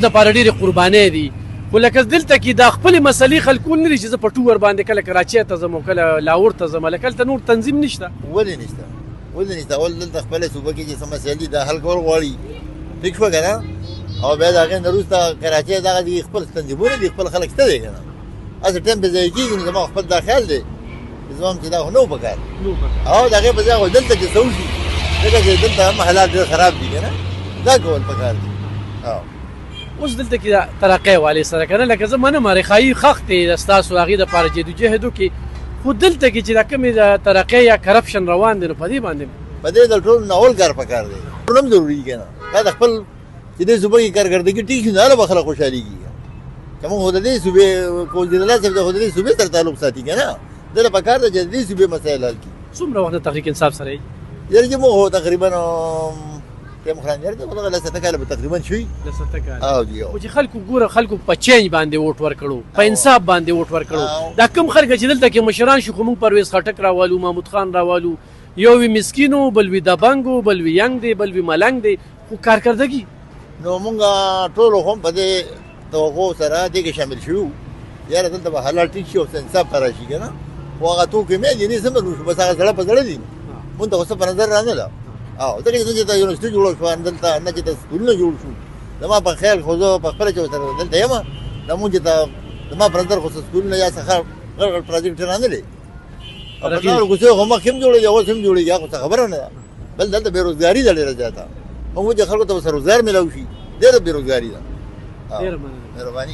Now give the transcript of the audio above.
دپاره ډېرې قربانۍ دي، خو لکه دلته کې دا خپلې مسلې خلکو نه لري چې زه په ټور باندې کله کراچۍ ته ځم او کله لاهور ته ځم، لکه هلته نور تنظیم نشته. ولې نشته؟ ولې نشته؟ اول دلته خپله صوبه کې چې څه مسایل دي دا حل کول غواړي، ټیک شوه که نه؟ او بیا د هغې نه وروسته کراچۍ دغه دي خپل تنظیمونه دي، خپل خلک شته دی که نه؟ هسې ټایم پې ضایع کېږي نو زما خپل دا خیال دی چې زما هم چې دا خو نه و په کار او د هغې په ځای خو دلته چې څه وشي ځکه چې دلته هم حالات ډېر خراب دي که نه؟ دا کول په کار دي. اوس دلته کې ترقۍ والې سره که نه، لکه زه منم رخایي خښ دی ستاسو هغې دپاره جدوجهد وکړي، خو دلته کې چې دا کومې د ترقۍ یا کرپشن روان دی نو په دې باندې په دې د ټول ناول کار په کار دی، ټول هم ضروري دي که نه؟ دا د خپل چې دې صوبه کې کارکردګي ټیک شي نو هله به خلک خوشحالېږي که موږ خو د دې صوبې وزیرالله صاحب خو د دې صوبې سره تعلق ساتي که نه؟ ده له په کار ده چې د دې صوبې مسایل حل کړي. څومره وخت د تحریک انصاف سره یې؟ یاره چې موږ خو تقریبا ټایم خران یاره دغه لسته کاله به تقریبا شوي. لسته کاله او جی خو چې خلکو ګوره خلکو په چینج باندې ووټ ورکړو، په انصاف باندې ووټ ورکړو، دا کوم خلک چې دلته کې مشران شو خو موږ پرویز خټک راوالو، محمود خان راوالو، یو وي مسکین و بل وي دبنګ و بل وي ینګ دی بل وي ملنګ دی، خو کارکردګي نو موږ ټولو هم په دې توقع سره دې کې شامل شو یاره دلته به حلال ټیک شي او انصاف ته راشي که نه؟ خو هغه توکي مې دي نه څنګه وشو بس هغه زړه په زړه دي مونږ ته خو څه په نظر رانغله. او ځکه چې ته یونیورسټي جوړه شوه دلته نه چې ته سکولونه جوړ شو زما په خیال خو زه په خپله چې ورسره دلته یم دا مونږ چې ته زما په نظر خو څه سکولونه یا څه غړ غړ پروجیکټ رانغلی او په نورو کوڅې خو مخکې هم جوړېږي اوس هم جوړېږي هغه څه خبره نه ده، بل دلته بېروزګاري ده ډېره زیاته، موږ چې خلکو ته ورسره روزګار میلاو شي ډېره بېروزګاري ده. ډېره مهرباني.